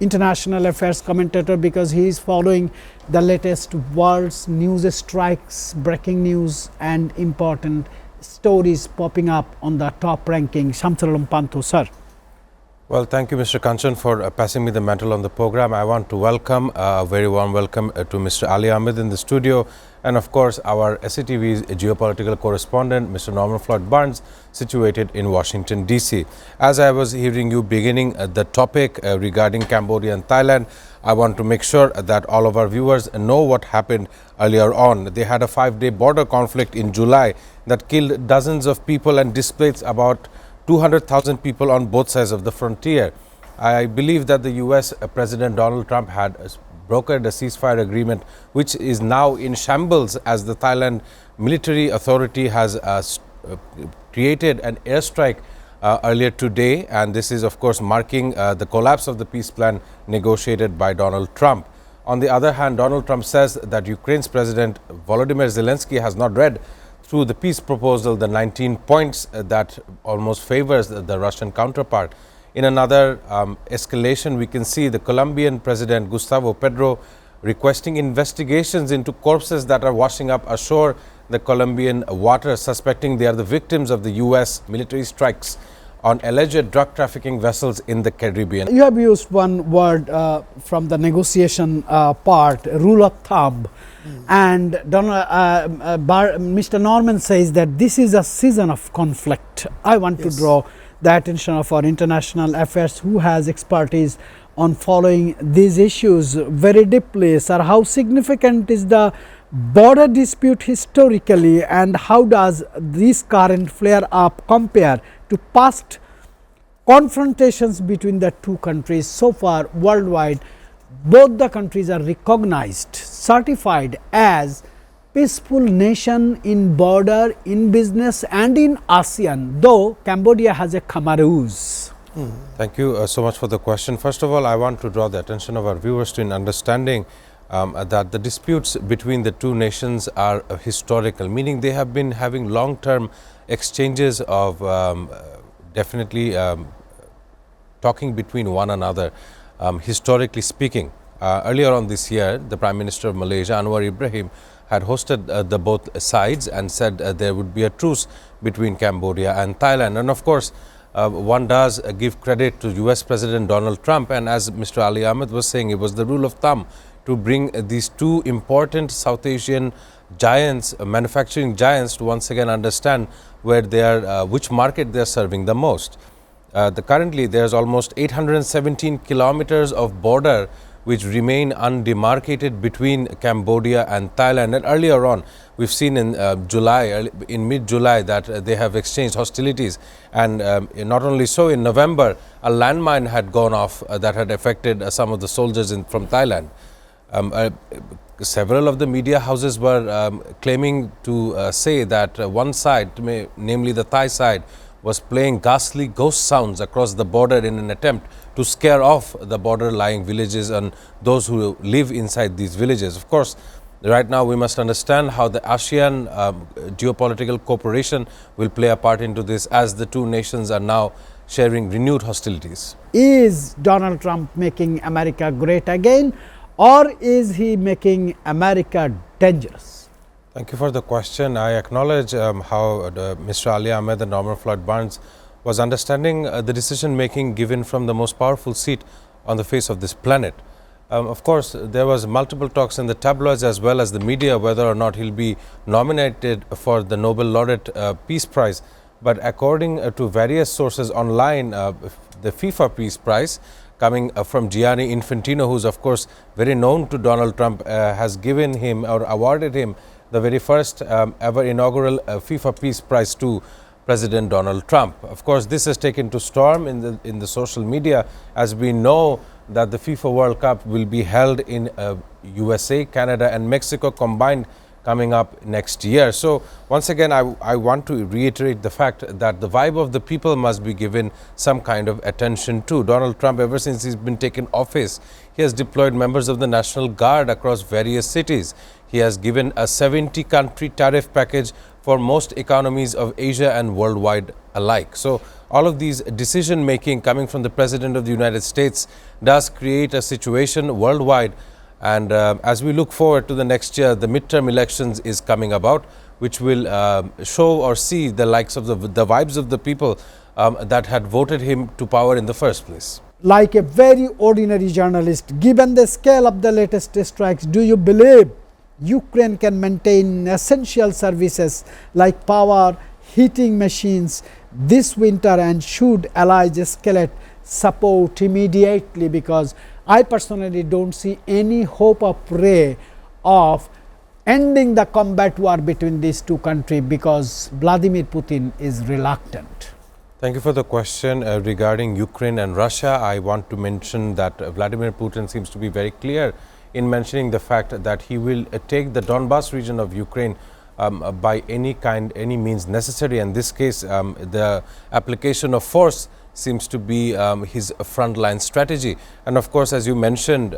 international affairs commentator because he is following the latest world's news strikes, breaking news and important stories popping up on the top ranking. Shamsulam Pantho, sir. Well, thank you, Mr. Kanchan, for passing me the mantle on the program. I want to welcome, a very warm welcome to Mr. Ali Ahmed in the studio, and of course our SATV's geopolitical correspondent, Mr. Norman Floyd Barnes, situated in Washington, D.C. As I was hearing you beginning the topic regarding Cambodia and Thailand, I want to make sure that all of our viewers know what happened earlier on. They had a 5-day border conflict in July that killed dozens of people and displaced about 200,000 people on both sides of the frontier. I believe that the U.S. President Donald Trump had brokered a ceasefire agreement, which is now in shambles as the Thailand military authority has created an airstrike earlier today, and this is of course marking the collapse of the peace plan negotiated by Donald Trump. On the other hand, Donald Trump says that Ukraine's President Volodymyr Zelensky has not read through the peace proposal the 19 points that almost favors the Russian counterpart. In another escalation, we can see the Colombian President Gustavo Petro requesting investigations into corpses that are washing up ashore the Colombian waters, suspecting they are the victims of the U.S. military strikes on alleged drug trafficking vessels in the Caribbean. You have used one word from the negotiation part, rule of thumb. And Mr. Norman says that this is a season of conflict. I want to draw the attention of our international affairs, who has expertise on following these issues very deeply. Sir, how significant is the border dispute historically, and how does this current flare up compare to past confrontations between the two countries? So far worldwide, both the countries are recognized, certified as peaceful nation in border, in business and in ASEAN, though Cambodia has a Khmer. Thank you so much for the question. First of all, I want to draw the attention of our viewers to an understanding that the disputes between the two nations are historical, meaning they have been having long-term exchanges of definitely talking between one another, historically speaking. Earlier on this year, the Prime Minister of Malaysia, Anwar Ibrahim, had hosted the both sides and said there would be a truce between Cambodia and Thailand. And of course, one does give credit to US President Donald Trump, and as Mr. Ali Ahmed was saying, it was the rule of thumb to bring these two important South Asian giants, manufacturing giants, to once again understand where they are, which market they are serving the most. Currently, there's almost 817 kilometers of border which remain undemarcated between Cambodia and Thailand. And earlier on, we've seen in in mid-July, that they have exchanged hostilities. And not only so, in November, a landmine had gone off that had affected some of the soldiers from Thailand. Several of the media houses were claiming to say that one side, namely the Thai side, was playing ghastly ghost sounds across the border in an attempt to scare off the border-lying villages and those who live inside these villages. Of course, right now we must understand how the ASEAN geopolitical cooperation will play a part into this, as the two nations are now sharing renewed hostilities. Is Donald Trump making America great again, or is he making America dangerous? Thank you for the question. I acknowledge how Mr. Ali Ahmed and Norman Floyd Barnes was understanding the decision making given from the most powerful seat on the face of this planet. Of course, there was multiple talks in the tabloids as well as the media whether or not he'll be nominated for the Nobel Laureate Peace Prize. But according to various sources online, the FIFA Peace Prize, coming from Gianni Infantino, who's of course very known to Donald Trump, has given him or awarded him the very first ever inaugural FIFA Peace Prize to President Donald Trump. Of course, this has taken to storm in the social media, as we know that the FIFA World Cup will be held in USA, Canada and Mexico combined coming up next year. So once again, I want to reiterate the fact that the vibe of the people must be given some kind of attention to. Donald Trump, ever since he's been taken office, he has deployed members of the National Guard across various cities. He has given a 70-country tariff package for most economies of Asia and worldwide alike. So all of these decision making coming from the President of the United States does create a situation worldwide. And as we look forward to the next year, the midterm elections is coming about, which will show or see the likes of the vibes of the people that had voted him to power in the first place. Like a very ordinary journalist, given the scale of the latest strikes, do you believe Ukraine can maintain essential services like power, heating machines this winter, and should allies escalate support immediately? Because I personally don't see any hope of ray of ending the combat war between these two countries, because Vladimir Putin is reluctant. Thank you for the question regarding Ukraine and Russia. I want to mention that Vladimir Putin seems to be very clear in mentioning the fact that he will take the Donbas region of Ukraine by any means necessary. In this case, the application of force seems to be his frontline strategy. And of course, as you mentioned,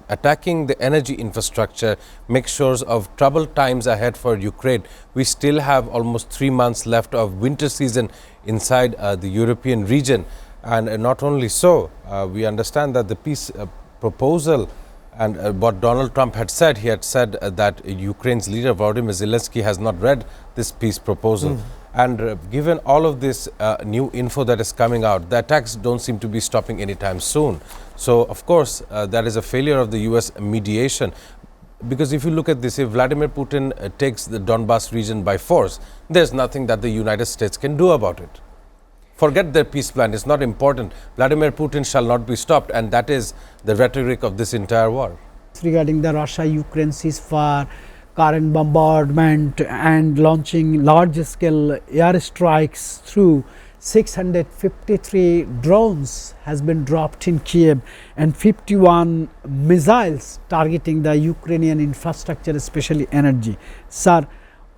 attacking the energy infrastructure makes sure of troubled times ahead for Ukraine. We still have almost 3 months left of winter season inside the European region. And not only so, we understand that the peace proposal and what Donald Trump had said, he had said that Ukraine's leader Volodymyr Zelensky has not read this peace proposal. And given all of this new info that is coming out, the attacks don't seem to be stopping anytime soon. So, of course, that is a failure of the US mediation. Because if you look at this, if Vladimir Putin takes the Donbas region by force, there's nothing that the United States can do about it. Forget their peace plan, it's not important. Vladimir Putin shall not be stopped, and that is the rhetoric of this entire war. Regarding the Russia-Ukraine ceasefire, current bombardment and launching large-scale airstrikes through 653 drones has been dropped in Kiev, and 51 missiles targeting the Ukrainian infrastructure, especially energy. Sir,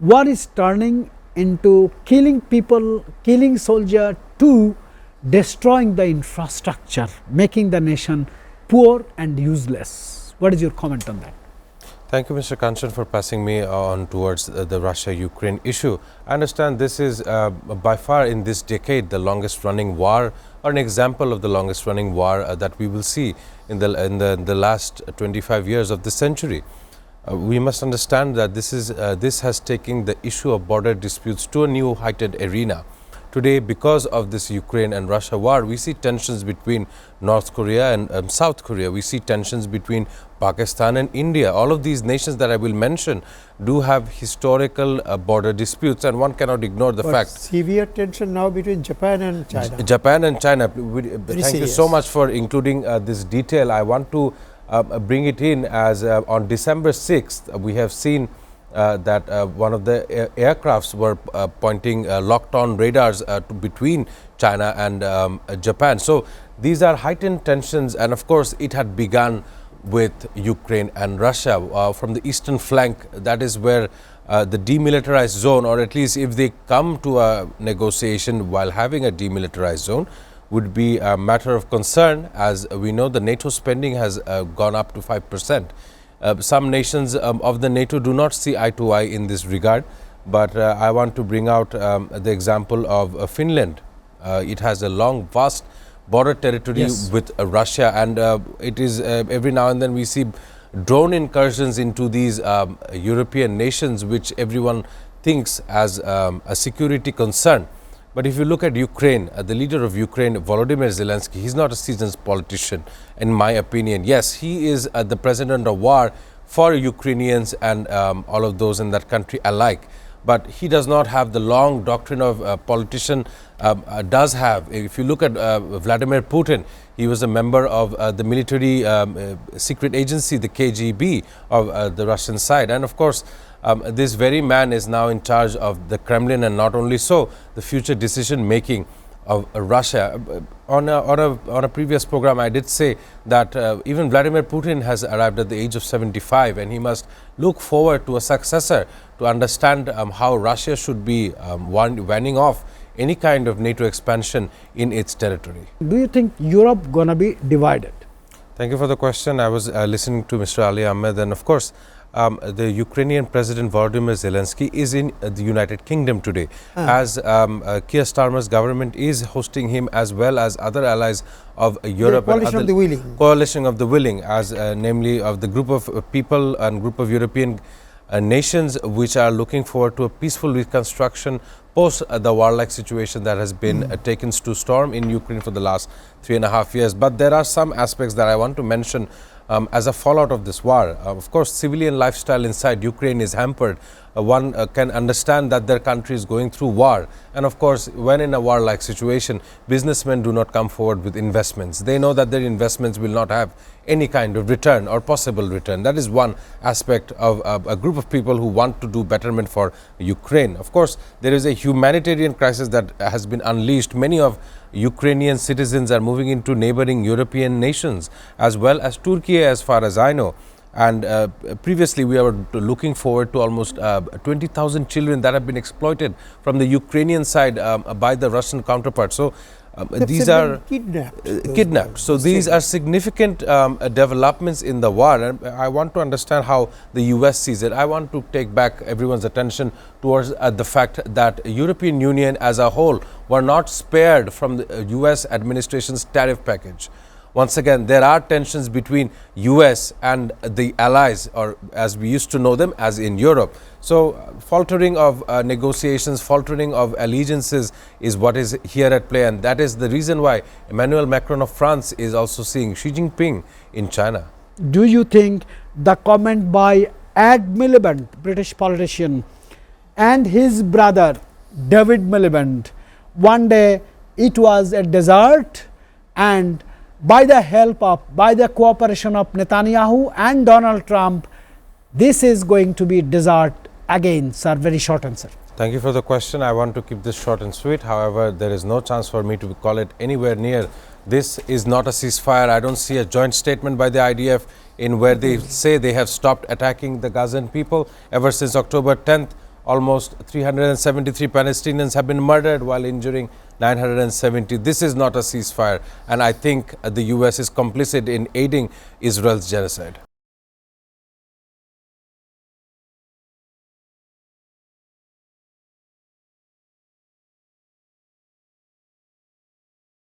what is turning into killing people, killing soldiers, to destroying the infrastructure, making the nation poor and useless? What is your comment on that? Thank you, Mr. Kanchan, for passing me on towards the Russia-Ukraine issue. I understand this is by far in this decade the longest running war, or an example of the longest running war that we will see in the last 25 years of the century. We must understand that this has taken the issue of border disputes to a new heightened arena. Today, because of this Ukraine and Russia war, we see tensions between North Korea and South Korea. We see tensions between Pakistan and India. All of these nations that I will mention do have historical border disputes, and one cannot ignore the fact. Severe tension now between Japan and China. Japan and China. Thank you so much for including this detail. I want to bring it in as on December 6th, we have seen that one of the aircrafts were pointing locked-on radars between China and Japan. So these are heightened tensions, and of course it had begun with Ukraine and Russia. From the eastern flank, that is where the demilitarized zone, or at least if they come to a negotiation while having a demilitarized zone, would be a matter of concern. As we know, the NATO spending has gone up to 5%. Some nations of the NATO do not see eye to eye in this regard, but I want to bring out the example of Finland. It has a long, vast border territory with Russia, and it is every now and then we see drone incursions into these European nations, which everyone thinks as a security concern. But if you look at Ukraine, the leader of Ukraine, Volodymyr Zelensky, he's not a seasoned politician, in my opinion. Yes, he is the president of war for Ukrainians and all of those in that country alike. But he does not have the long doctrine of a politician does have. If you look at Vladimir Putin, he was a member of the military secret agency, the KGB of the Russian side. And of course, this very man is now in charge of the Kremlin, and not only so, the future decision making of Russia. On a previous program, I did say that even Vladimir Putin has arrived at the age of 75, and he must look forward to a successor to understand how Russia should be warning off any kind of NATO expansion in its territory. Do you think Europe gonna be divided? Thank you for the question. I was listening to Mr. Ali Ahmed, and of course, the Ukrainian President Volodymyr Zelensky is in the United Kingdom today, as Keir Starmer's government is hosting him, as well as other allies of Europe. Coalition of the Willing. Coalition of the Willing, as namely of the group of people and group of European nations which are looking forward to a peaceful reconstruction post the warlike situation that has been taken to storm in Ukraine for the last 3.5 years. But there are some aspects that I want to mention as a fallout of this war. Of course, civilian lifestyle inside Ukraine is hampered. One can understand that their country is going through war. And of course, when in a war-like situation, businessmen do not come forward with investments. They know that their investments will not have any kind of return or possible return. That is one aspect of a group of people who want to do betterment for Ukraine. Of course, there is a humanitarian crisis that has been unleashed. Many of Ukrainian citizens are moving into neighboring European nations, as well as Turkey, as far as I know. And previously, we were looking forward to almost 20,000 children that have been exploited from the Ukrainian side by the Russian counterpart. So these are kidnapped. So these are significant developments in the war, and I want to understand how the US sees it. I want to take back everyone's attention towards the fact that European Union as a whole were not spared from the US administration's tariff package. Once again, there are tensions between US and the allies, or as we used to know them, as in Europe. So faltering of negotiations, faltering of allegiances is what is here at play, and that is the reason why Emmanuel Macron of France is also seeing Xi Jinping in China. Do you think the comment by Ed Miliband, British politician, and his brother David Miliband, one day it was a desert, and by the cooperation of Netanyahu and Donald Trump, this is going to be desert again, sir? Very short answer. Thank you for the question. I want to keep this short and sweet. However, there is no chance for me to call it anywhere near. This is not a ceasefire. I don't see a joint statement by the IDF in where they say they have stopped attacking the Gazan people. Ever since October 10th, almost 373 Palestinians have been murdered while injuring 970. This is not a ceasefire, and I think the US is complicit in aiding Israel's genocide.